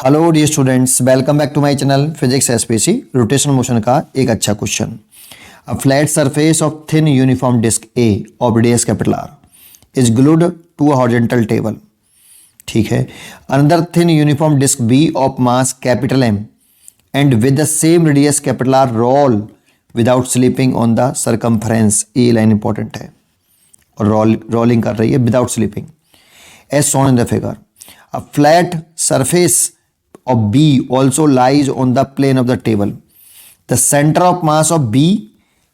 Hello dear students, welcome back to my channel physics SPC. Rotational motion का एक अच्छा question. A flat surface of thin uniform disc A of radius capital R is glued to a horizontal table. ठीक है। Another thin uniform disc B of mass capital M and with the same radius capital R roll without slipping on the circumference. ये line important है। और rolling कर रही है without slipping as shown in the figure. A flat surface of B also lies on the plane of the table. The center of mass of B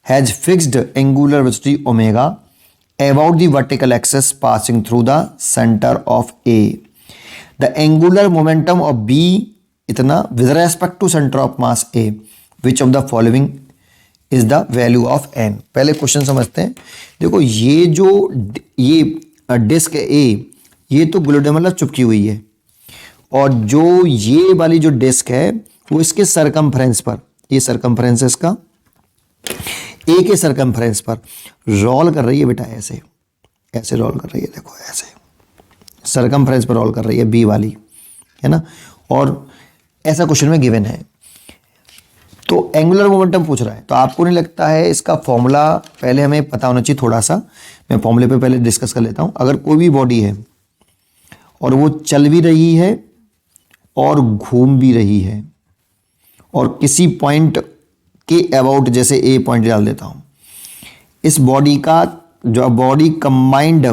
has fixed angular velocity omega about the vertical axis passing through the center of A. The angular momentum of B इतना with respect to center of mass A. Which of the following is the value of n? पहले question समझते हैं। देखो ये disc A ये तो glued मतलब चिपकी हुई है, और जो ये वाली जो डिस्क है वो इसके सरकमफ्रेंस पर, ये सरकमफ्रेंस है इसका, ए के सरकमफ्रेंस पर रोल कर रही है बेटा। ऐसे ऐसे रोल कर रही है, देखो ऐसे सरकमफ्रेंस पर रोल कर रही है बी वाली, है ना। और ऐसा क्वेश्चन में गिवन है। तो एंगुलर मोमेंटम पूछ रहा है, तो आपको नहीं लगता है इसका फॉर्मूला पहले हमें पता होना चाहिए थोड़ा सा। मैं फॉर्मूले पे पहले डिस्कस कर लेता हूं। अगर कोई भी बॉडी है और वो चल भी रही है और घूम भी रही है और किसी पॉइंट के अबाउट, जैसे ए पॉइंट डाल देता हूं, इस बॉडी का जो body combined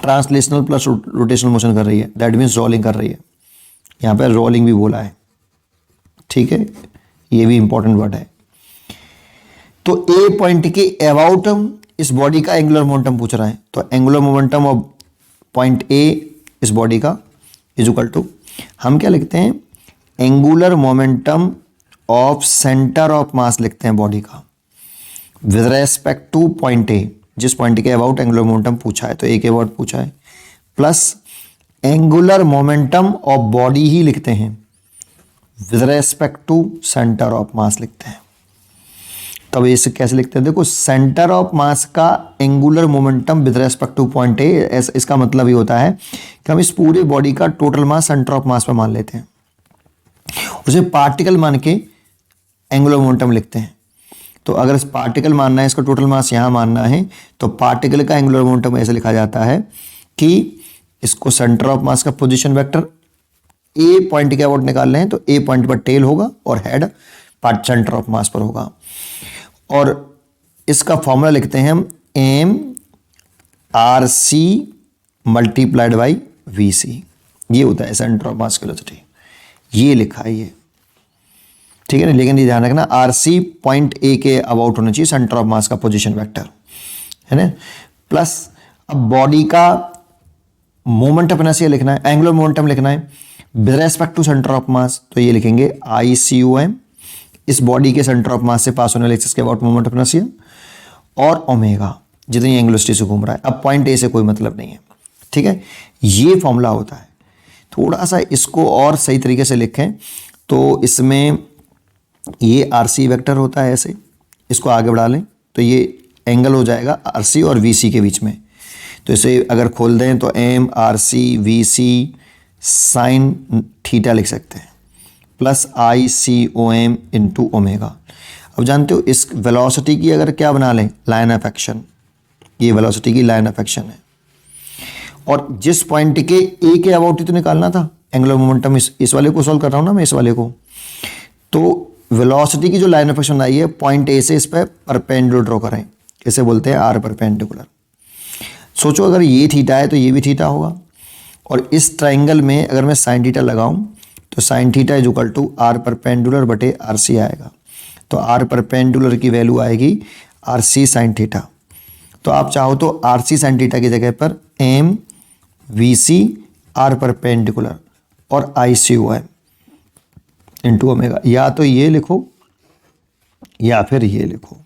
translational plus rotational motion कर रही है, दैट मीन्स रोलिंग कर रही है। यहां पे रोलिंग भी बोला है, ठीक है, ये भी इंपॉर्टेंट वर्ड है। तो ए पॉइंट के अबाउट इस बॉडी का एंगुलर मोमेंटम पूछ रहा है, तो angular momentum of point A इस बॉडी का इज इक्वल टू, हम क्या लिखते हैं, angular momentum of centre of mass लिखते हैं बॉडी का with respect to point A. जिस पॉइंट के अबाउट एंगुलर मोमेंटम पूछा है, तो ए के अबाउट पूछा है, plus angular momentum of body ही लिखते हैं with respect to centre of mass लिखते हैं। तब इसे कैसे लिखते हैं, देखो सेंटर ऑफ मास का angular momentum with respect to point A, इसका मतलब ये होता है कि हम इस पूरे बॉडी का total mass centre of mass पर मान लेते हैं, उसे पार्टिकल मान के एंगुलर मोमेंटम लिखते हैं। तो अगर इस पार्टिकल मानना है, इसका टोटल मास यहां मानना है, तो पार्टिकल का एंगुलर मोमेंटम ऐसे लिखा जाता है कि इसको सेंटर ऑफ मास का पोजिशन वेक्टर ए पॉइंट के अबाउट निकाल रहे हैं, तो ए पॉइंट पर टेल होगा और head part centre of mass पर होगा। और इसका फॉर्मूला लिखते हैं हम M R C multiplied by V C. ये होता है सेंटर ऑफ मास की वेलोसिटी, ये लिखा है ये, ठीक है ना। लेकिन ये ध्यान रखना, आर सी पॉइंट ए के अबाउट होना चाहिए सेंटर ऑफ मास का पोजीशन वेक्टर, है ना। प्लस अब बॉडी का मोमेंट अपना से लिखना है, एंगुलर मोमेंटम लिखना है with respect to centre of mass, तो ये लिखेंगे आई सी ओ एम, इस बॉडी के सेंटर ऑफ मास से पास होने वाले एक्सिस के अबाउट मोमेंट ऑफ इनर्शिया, और ओमेगा जितनी एंगुलर वेलोसिटी से घूम रहा है। अब पॉइंट ए से कोई मतलब नहीं है, ठीक है। ये फॉर्मूला होता है। थोड़ा सा इसको और सही तरीके से लिखें तो इसमें ये आर सी वेक्टर होता है, ऐसे इसको आगे बढ़ा लें तो ये एंगल हो जाएगा आर सी और वी सी के बीच में। तो इसे अगर खोल दें तो M R C V C sine theta लिख सकते हैं, plus I C O M into omega. अब जानते हो इस वेलोसिटी की अगर क्या बना लें, लाइन ऑफ एक्शन, ये वेलोसिटी की लाइन ऑफ एक्शन है। और जिस पॉइंट के ए के अबाउट ही तो निकालना था एंगुलर मोमेंटम, इस वाले को सॉल्व कर रहा हूं ना मैं, इस वाले को। तो वेलोसिटी की जो लाइन ऑफ एक्शन आई है पॉइंट ए से इस पर परपेंडिकुलर ड्रॉ करें, इसे बोलते हैं आर परपेंडिकुलर। सोचो अगर ये थीटा है तो ये भी थीटा होगा, और इस ट्राइंगल में अगर मैं साइन थीटा लगाऊं तो sine theta is equal to R perpendicular बटे आर सी आएगा। तो आर परपेंडिकुलर की वैल्यू आएगी आर सी साइन थीटा। तो आप चाहो तो आर सी साइन थीटा की जगह पर M V C R perpendicular और I C O M into omega, या तो ये लिखो या फिर ये लिखो।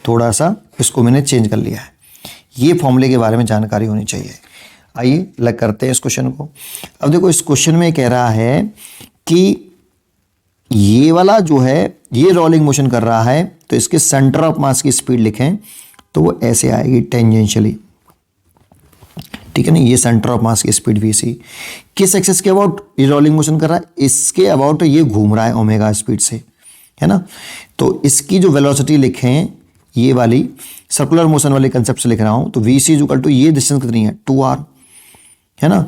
थोड़ा सा इसको मैंने चेंज कर लिया है। ये फॉर्मूले के बारे में जानकारी होनी चाहिए। आइए लग करते हैं इस क्वेश्चन को। अब देखो इस क्वेश्चन में कह रहा है कि ये वाला जो है ये रोलिंग मोशन कर रहा है, तो इसके सेंटर ऑफ मास की स्पीड लिखें तो वो ऐसे आएगी टेंजेंशियली, ठीक है ना, ये सेंटर ऑफ मास की स्पीड वी सी। किस एक्सिस के अबाउट ये रोलिंग मोशन कर रहा है, इसके अबाउट ये घूम रहा है ओमेगा स्पीड से, है ना। तो इसकी जो वेलोसिटी लिखें, ये वाली सर्कुलर मोशन वाले कंसेप्ट से लिख रहा हूं, तो वी सी इक्वल टू ये डिस्टेंस कितनी है 2r, है ना।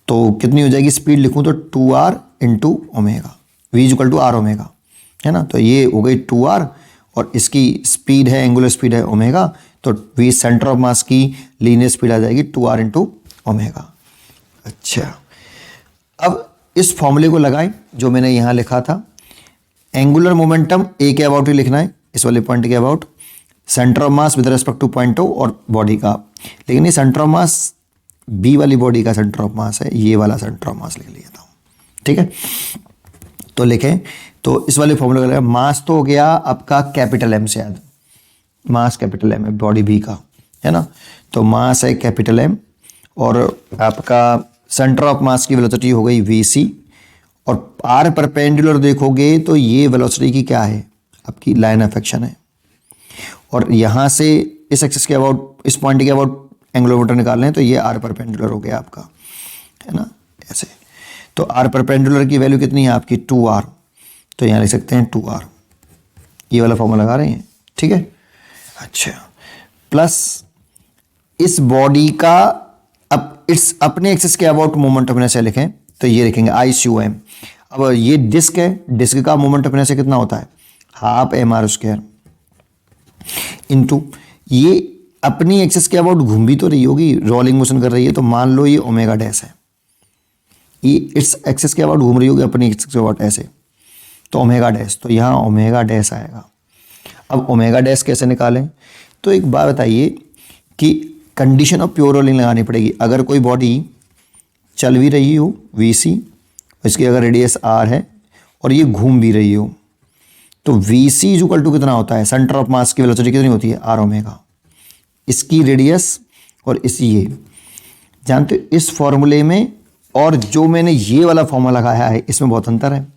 तो कितनी हो जाएगी स्पीड लिखूं तो 2r into omega, V equal to R omega, है ना। तो ये हो गई 2r और इसकी स्पीड है, एंगुलर स्पीड है ओमेगा, तो वी सेंटर ऑफ मास की लीनियर स्पीड आ जाएगी 2r इंटू ओमेगा। अच्छा, अब इस फॉर्मूले को लगाएं जो मैंने यहां लिखा था। एंगुलर मोमेंटम ए के अबाउट ही लिखना है, इस वाले पॉइंट के about, centre of mass with respect to point O और बॉडी का, लेकिन ये सेंटर ऑफ मास बी वाली बॉडी का सेंटर ऑफ मास है, ये वाला सेंटर ऑफ मास लिख लिया था, ठीक है। तो लिखें, तो इस वाले फॉर्मूले का मास तो हो गया आपका कैपिटल एम से, याद मास कैपिटल एम है बॉडी बी का, है ना। तो मास है कैपिटल एम और आपका सेंटर ऑफ मास की वेलोसिटी हो गई वी सी, और आर परपेंडिकुलर देखोगे तो ये वेलोसिटी की क्या है, आपकी लाइन ऑफ एक्शन है। और यहाँ से इस एक्सिस के अबाउट, इस पॉइंट के अबाउट एंगुलर मोमेंटम निकाल लें तो ये आर परपेंडिकुलर हो गया आपका, है ना, ऐसे। तो आर परपेंडिकुलर की वैल्यू कितनी है आपकी 2r, तो यहाँ लिख सकते हैं 2r, ये वाला फॉर्मूला लगा रहे हैं, ठीक है। अच्छा, प्लस इस बॉडी का अब इस अपने एक्सिस के अबाउट मोमेंट ऑफ इनर्शिया लिखें तो ये लिखेंगे ICOM। अब ये डिस्क है, डिस्क का मोमेंट ऑफ इनर्शिया कितना होता है, हाफ mr² इनटू ये अपनी एक्सिस के अबाउट घूम भी तो रही होगी, रोलिंग मोशन कर रही है, तो मान लो ये ओमेगा डैश है, ये इस एक्सिस के अबाउट घूम रही होगी अपनी एक्सिस के अबाउट ऐसे, तो ओमेगा डैश, तो यहाँ ओमेगा डैश आएगा। अब ओमेगा डैश कैसे निकालें, तो एक बात बताइए कि कंडीशन ऑफ प्योर रोलिंग लगानी पड़ेगी। अगर कोई बॉडी चल भी रही हो वी सी, इसकी अगर रेडियस r है और ये घूम भी रही हो, तो वी सी इक्वल टू कितना होता है, सेंटर ऑफ मास की वेलोसिटी कितनी होती है r ओमेगा, इसकी रेडियस और इस ये जानते हो इस फॉर्मूले में, और जो मैंने ये वाला फॉर्मूला लगाया है इसमें बहुत अंतर है।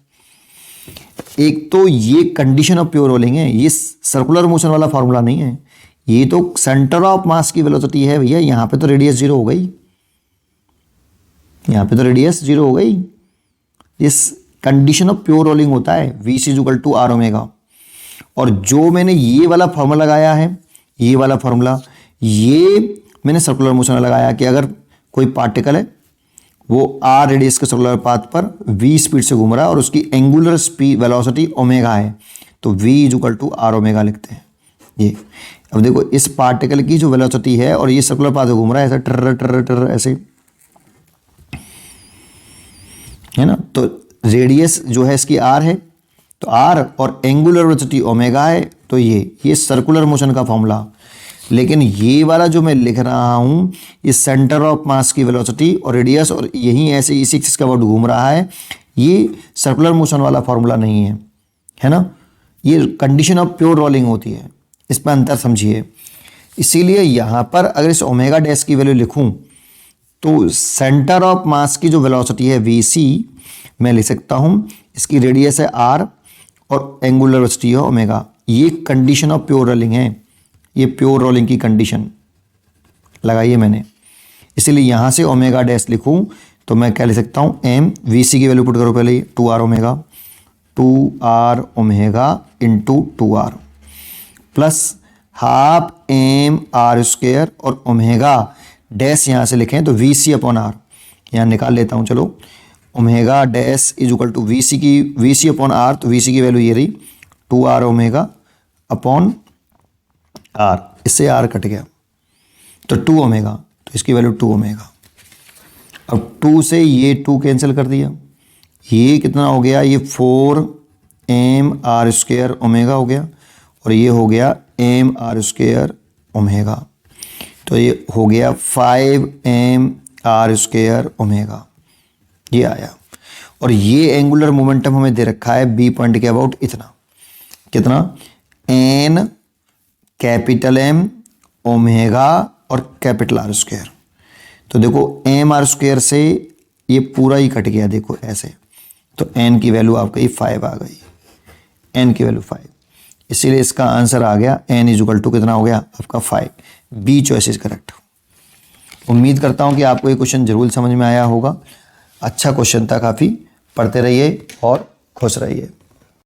एक तो ये कंडीशन ऑफ प्योर रोलिंग है, ये सर्कुलर मोशन वाला फॉर्मूला नहीं है, ये तो सेंटर ऑफ मास की वेलोसिटी है भैया। यहाँ पे तो रेडियस 0 हो गई, यहाँ पे तो रेडियस 0 हो गई। इस कंडीशन ऑफ प्योर रोलिंग होता है V C equal to R omega. और जो मैंने ये वाला फॉर्मूला लगाया है, ये वाला फॉर्मूला, ये मैंने सर्कुलर मोशन में लगाया कि अगर कोई पार्टिकल है वो आर रेडियस के सर्कुलर पाथ पर v स्पीड से घूम रहा है और उसकी एंगुलर स्पीड वेलोसिटी ओमेगा है, तो v equal to R omega लिखते हैं ये। अब देखो इस पार्टिकल की जो वेलोसिटी है और ये सर्कुलर पाथ में घूम रहा है ऐसा टर टर टर ऐसे, है ना। तो रेडियस जो है इसकी r है, तो r और एंगुलर वेलोसिटी ओमेगा है, तो ये सर्कुलर मोशन का फॉर्मूला। लेकिन ये वाला जो मैं लिख रहा हूँ, ये सेंटर ऑफ मास की वेलोसिटी और रेडियस और यहीं ऐसे इसी एक्सिस के अबाउट घूम रहा है, ये सर्कुलर मोशन वाला फॉर्मूला नहीं है, है ना। ये कंडीशन ऑफ प्योर रोलिंग होती है, इस पर अंतर समझिए। इसीलिए यहाँ पर अगर इस ओमेगा डैश की वैल्यू लिखूँ तो सेंटर ऑफ मास की जो वेलोसिटी है वी सी, मैं लिख सकता हूँ इसकी रेडियस है r और एंगुलर वेलोसिटी है ओमेगा। ये कंडीशन ऑफ प्योर रोलिंग है, ये प्योर रोलिंग की कंडीशन लगाई है मैंने। इसीलिए यहाँ से ओमेगा डैश लिखूँ तो मैं क्या लिख सकता हूँ, एम वी सी की वैल्यू पुट करो पहले 2r omega, 2r omega into 2r plus half M R square और ओमेगा डैश यहाँ से लिखें तो वी सी अपॉन आर, यहाँ निकाल लेता हूँ चलो। Omega dash is equal to V C की, वी सी अपॉन आर, तो वी सी की वैल्यू ये रही 2r ओमेगा अपॉन r, इससे r कट गया तो 2 ओमेगा, तो इसकी वैल्यू 2 ओमेगा। अब 2 से ये 2 कैंसिल कर दिया, ये कितना हो गया, ये 4m r स्क्वायर ओमेगा हो गया और ये हो गया m r स्क्वायर ओमेगा, तो ये हो गया 5m r स्क्वायर ओमेगा, ये आया। और ये एंगुलर मोमेंटम हमें दे रखा है बी पॉइंट के अबाउट इतना, कितना, n कैपिटल M ओमेगा और कैपिटल R स्क्वायर। तो देखो एम आर स्क्वायर से ये पूरा ही कट गया, देखो ऐसे, तो n की वैल्यू आपकी 5 आ गई, n की वैल्यू 5, इसीलिए इसका आंसर आ गया n इज इक्वल टू कितना हो गया आपका 5। B choice is correct. उम्मीद करता हूँ कि आपको ये क्वेश्चन जरूर समझ में आया होगा। अच्छा क्वेश्चन था काफ़ी, पढ़ते रहिए और खुश रहिए।